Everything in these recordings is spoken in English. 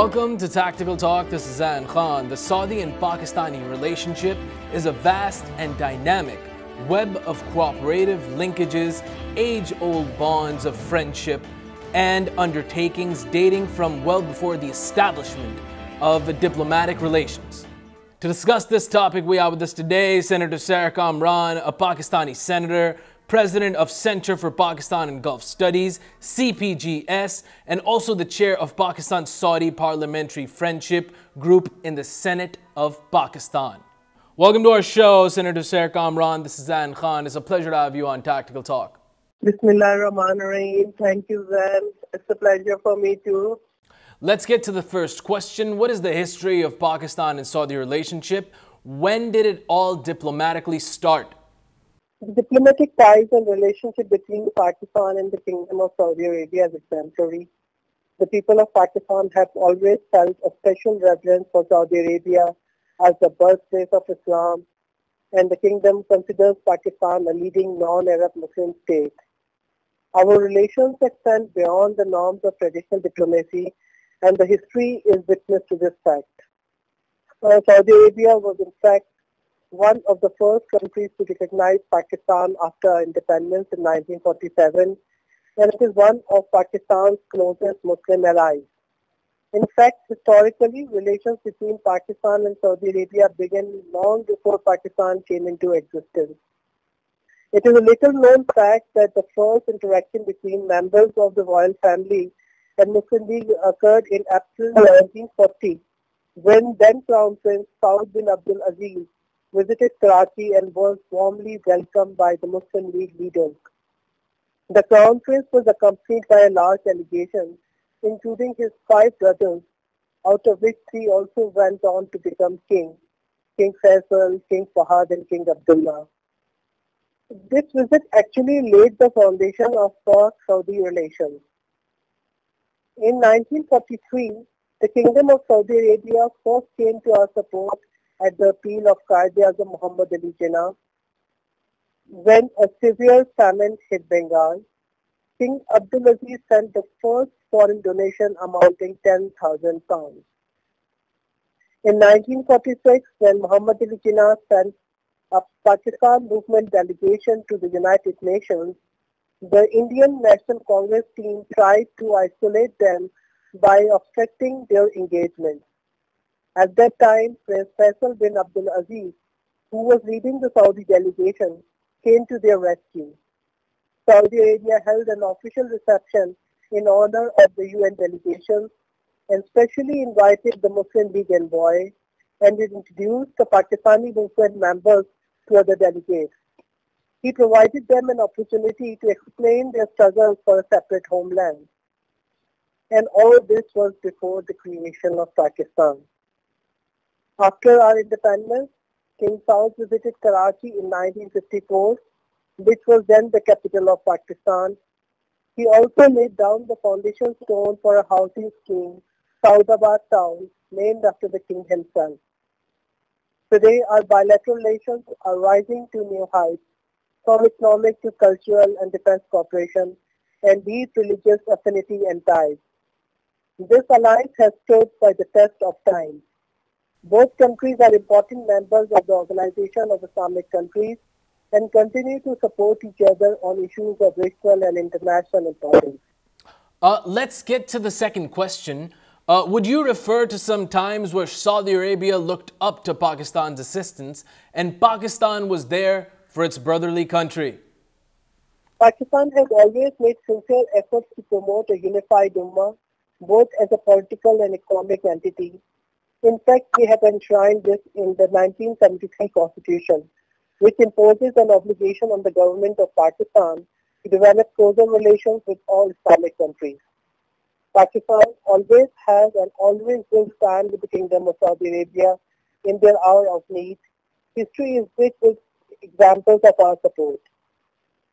Welcome to Tactical Talk. This is Zain. The Saudi and Pakistani relationship is a vast and dynamic web of cooperative linkages, age-old bonds of friendship, and undertakings dating from well before the establishment of diplomatic relations. To discuss this topic, we have with us today Senator Sehar Kamran, a Pakistani senator, President of Center for Pakistan and Gulf Studies, CPGS, and also the chair of Pakistan-Saudi Parliamentary Friendship Group in the Senate of Pakistan. Welcome to our show, Senator Sehar Kamran. This is Zain Khan. It's a pleasure to have you on Tactical Talk. Bismillahirrahmanirrahim. Thank you, Zain. It's a pleasure for me too. Let's get to the first question. What is the history of Pakistan and Saudi relationship? When did it all diplomatically start? The diplomatic ties and relationship between Pakistan and the Kingdom of Saudi Arabia is exemplary. The people of Pakistan have always felt a special reverence for Saudi Arabia as the birthplace of Islam, and the Kingdom considers Pakistan a leading non-Arab Muslim state. Our relations extend beyond the norms of traditional diplomacy, and the history is witness to this fact. Saudi Arabia was in fact one of the first countries to recognize Pakistan after independence in 1947, and it is one of Pakistan's closest Muslim allies. In fact, historically, relations between Pakistan and Saudi Arabia began long before Pakistan came into existence. It is a little known fact that the first interaction between members of the royal family and Muslim League occurred in April 1940, when then Crown Prince Saud bin Abdul Aziz visited Karachi and was warmly welcomed by the Muslim League leaders. The Crown Prince was accompanied by a large delegation, including his 5 brothers, out of which 3 also went on to become king: King Faisal, King Fahad, and King Abdullah. This visit actually laid the foundation of Pak-Saudi relations. In 1943, the Kingdom of Saudi Arabia first came to our support at the appeal of Quaid-e-Azam Muhammad Ali Jinnah. When a severe famine hit Bengal, King Abdulaziz sent the first foreign donation amounting 10,000 pounds. In 1946, when Muhammad Ali Jinnah sent a Pakistan movement delegation to the United Nations, the Indian National Congress team tried to isolate them by obstructing their engagement. At that time, Prince Faisal bin Abdul Aziz, who was leading the Saudi delegation, came to their rescue. Saudi Arabia held an official reception in honor of the UN delegation and specially invited the Muslim League envoy, and it introduced the Pakistani movement members to other delegates. He provided them an opportunity to explain their struggle for a separate homeland. And all this was before the creation of Pakistan. After our independence, King Saud visited Karachi in 1954, which was then the capital of Pakistan. He also laid down the foundation stone for a housing scheme, Saudabad Town, named after the king himself. Today, our bilateral relations are rising to new heights, from economic to cultural and defense cooperation, and deep religious affinity and ties. This alliance has stood by the test of time. Both countries are important members of the Organization of Islamic Countries and continue to support each other on issues of regional and international importance. Let's get to the second question. Would you refer to some times where Saudi Arabia looked up to Pakistan's assistance and Pakistan was there for its brotherly country? Pakistan has always made sincere efforts to promote a unified ummah, both as a political and economic entity. In fact, we have enshrined this in the 1973 Constitution, which imposes an obligation on the government of Pakistan to develop closer relations with all Islamic countries. Pakistan always has and always will stand with the Kingdom of Saudi Arabia in their hour of need. History is rich with examples of our support.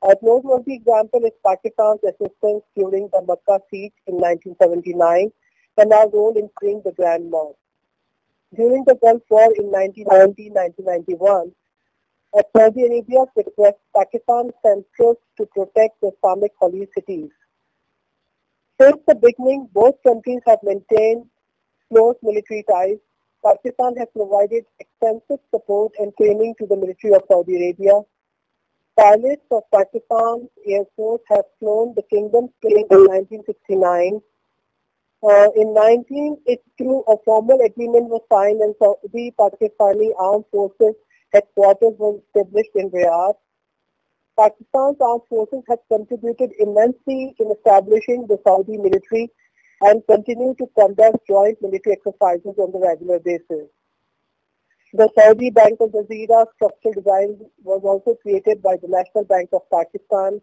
A noteworthy example is Pakistan's assistance during the Makkah siege in 1979 and our role in freeing the Grand Mosque. During the Gulf War in 1990-1991, at Saudi Arabia's request, Pakistan sent troops to protect the Islamic holy cities. Since the beginning, both countries have maintained close military ties, Pakistan has provided extensive support and training to the military of Saudi Arabia. Pilots of Pakistan's Air Force have flown the kingdom's plane in 1969. In 1982, a formal agreement was signed and Saudi Pakistani Armed Forces headquarters was established in Riyadh. Pakistan's armed forces have contributed immensely in establishing the Saudi military and continue to conduct joint military exercises on a regular basis. The Saudi Bank of Jazeera structural design was also created by the National Bank of Pakistan.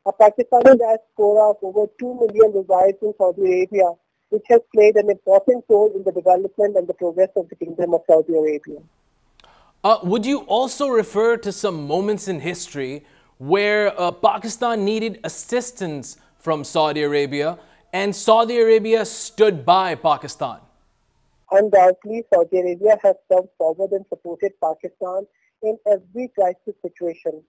A Pakistani diaspora of over 2 million resides in Saudi Arabia, which has played an important role in the development and the progress of the Kingdom of Saudi Arabia. Would you also refer to some moments in history where Pakistan needed assistance from Saudi Arabia and Saudi Arabia stood by Pakistan? Undoubtedly, Saudi Arabia has come forward and supported Pakistan in every crisis situation,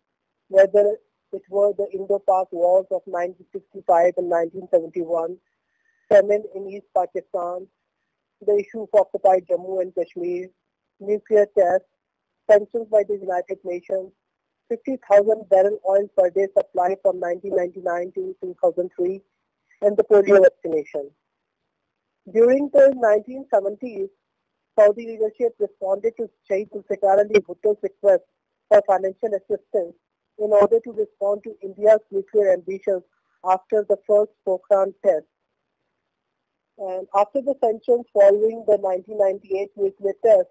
whether it were the Indo-Pak wars of 1965 and 1971, famine in East Pakistan, the issue of occupied Jammu and Kashmir, nuclear tests, sanctions by the United Nations, 50,000 barrel oil per day supply from 1999 to 2003, and the polio vaccination. During the 1970s, Saudi leadership responded to Sheikh Zulfikar Ali Bhutto's request for financial assistance in order to respond to India's nuclear ambitions after the first Pokhran test. And after the sanctions following the 1998 nuclear test,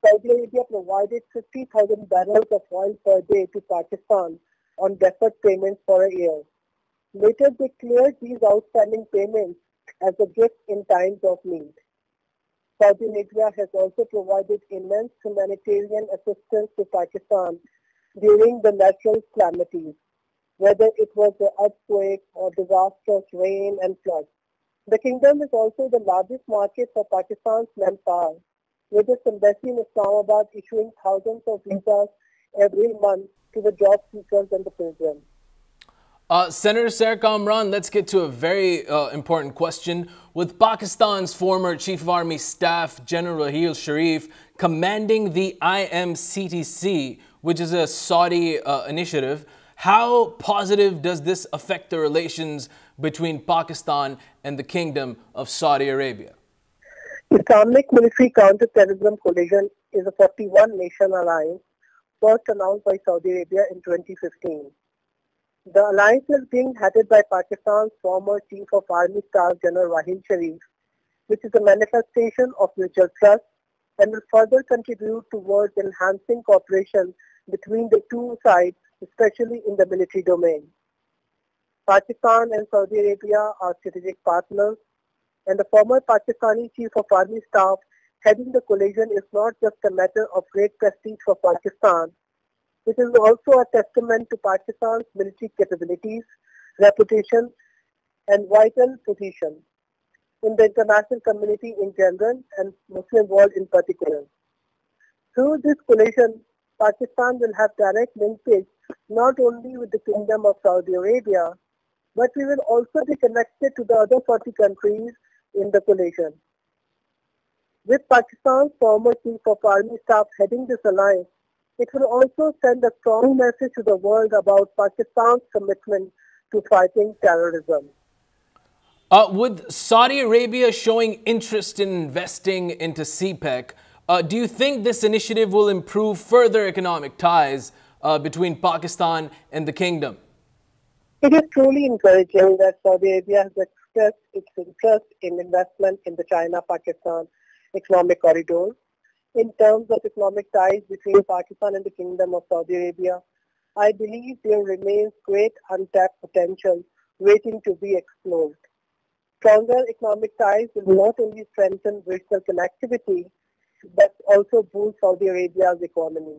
Saudi Arabia provided 50,000 barrels of oil per day to Pakistan on deferred payments for a year. Later, they cleared these outstanding payments as a gift in times of need. Saudi Arabia has also provided immense humanitarian assistance to Pakistan during the natural calamities, whether it was the earthquake or disastrous rain and floods. The kingdom is also the largest market for Pakistan's manpower, with its embassy in Islamabad issuing thousands of visas every month to the job seekers and the pilgrims. Senator Sehar Kamran, let's get to a very important question. With Pakistan's former Chief of Army Staff, General Raheel Sharif, commanding the IMCTC, which is a Saudi initiative, how positive does this affect the relations between Pakistan and the Kingdom of Saudi Arabia? Islamic Military Counter-Terrorism Coalition is a 41-nation alliance first announced by Saudi Arabia in 2015. The alliance is being headed by Pakistan's former Chief of Army Staff General Raheel Sharif, which is a manifestation of mutual trust and will further contribute towards enhancing cooperation between the two sides, especially in the military domain. Pakistan and Saudi Arabia are strategic partners, and the former Pakistani Chief of Army Staff heading the coalition is not just a matter of great prestige for Pakistan. It is also a testament to Pakistan's military capabilities, reputation, and vital position in the international community in general and Muslim world in particular. Through this coalition, Pakistan will have direct linkage not only with the Kingdom of Saudi Arabia, but we will also be connected to the other 40 countries in the coalition. With Pakistan's former Chief of Army Staff heading this alliance, it will also send a strong message to the world about Pakistan's commitment to fighting terrorism. With Saudi Arabia showing interest in investing into CPEC, do you think this initiative will improve further economic ties between Pakistan and the Kingdom? It is truly encouraging that Saudi Arabia has expressed its interest in investment in the China-Pakistan economic corridor. In terms of economic ties between Pakistan and the Kingdom of Saudi Arabia, I believe there remains great untapped potential waiting to be explored. Stronger economic ties will not only strengthen regional connectivity, but also boost Saudi Arabia's economy.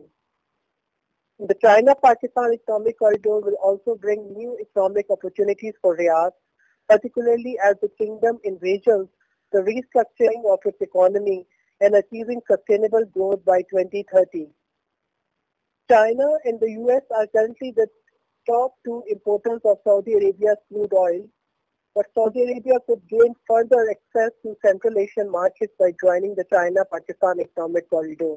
The China-Pakistan economic corridor will also bring new economic opportunities for Riyadh, particularly as the kingdom envisions the restructuring of its economy and achieving sustainable growth by 2030. China and the US are currently the top two importers of Saudi Arabia's crude oil, but Saudi Arabia could gain further access to Central Asian markets by joining the China-Pakistan Economic Corridor.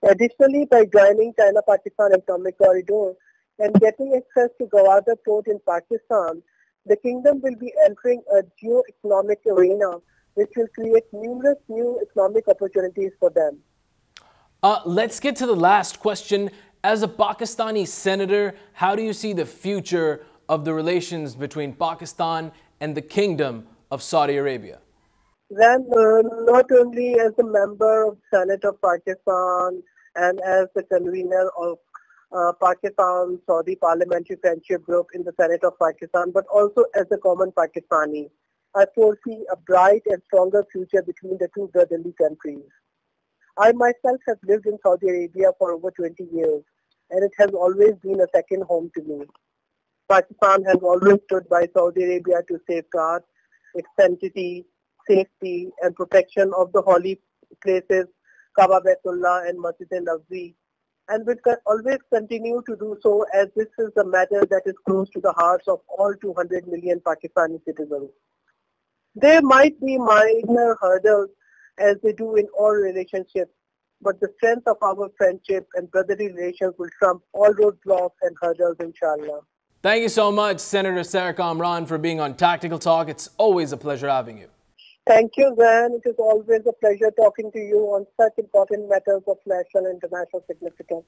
Additionally, by joining China-Pakistan Economic Corridor and getting access to Gwadar port in Pakistan, the kingdom will be entering a geo-economic arena which will create numerous new economic opportunities for them. Let's get to the last question. As a Pakistani senator, how do you see the future of the relations between Pakistan and the Kingdom of Saudi Arabia? Then, not only as a member of the Senate of Pakistan and as the convener of Pakistan-Saudi Parliamentary Friendship Group in the Senate of Pakistan, but also as a common Pakistani, I foresee a bright and stronger future between the two brotherly countries. I myself have lived in Saudi Arabia for over 20 years, and it has always been a second home to me. Pakistan has always stood by Saudi Arabia to safeguard its sanctity, safety, and protection of the holy places, Kaaba Baitullah and Masjid al-Nabwi, and will always continue to do so, as this is a matter that is close to the hearts of all 200 million Pakistani citizens. There might be minor hurdles as they do in all relationships, but the strength of our friendship and brotherly relations will trump all roadblocks and hurdles, inshallah. Thank you so much, Senator Sehar Kamran, for being on Tactical Talk. It's always a pleasure having you. Thank you, Zain. It is always a pleasure talking to you on such important matters of national and international significance.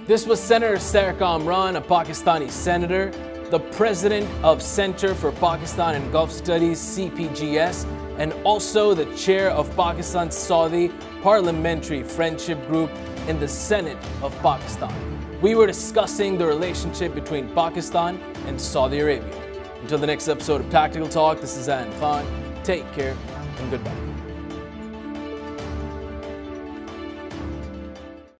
This was Senator Sehar Kamran, a Pakistani senator, the president of Center for Pakistan and Gulf Studies, CPGS, and also the chair of Pakistan's Saudi Parliamentary Friendship Group in the Senate of Pakistan. We were discussing the relationship between Pakistan and Saudi Arabia. Until the next episode of Tactical Talk, this is Zain Khan. Take care and goodbye.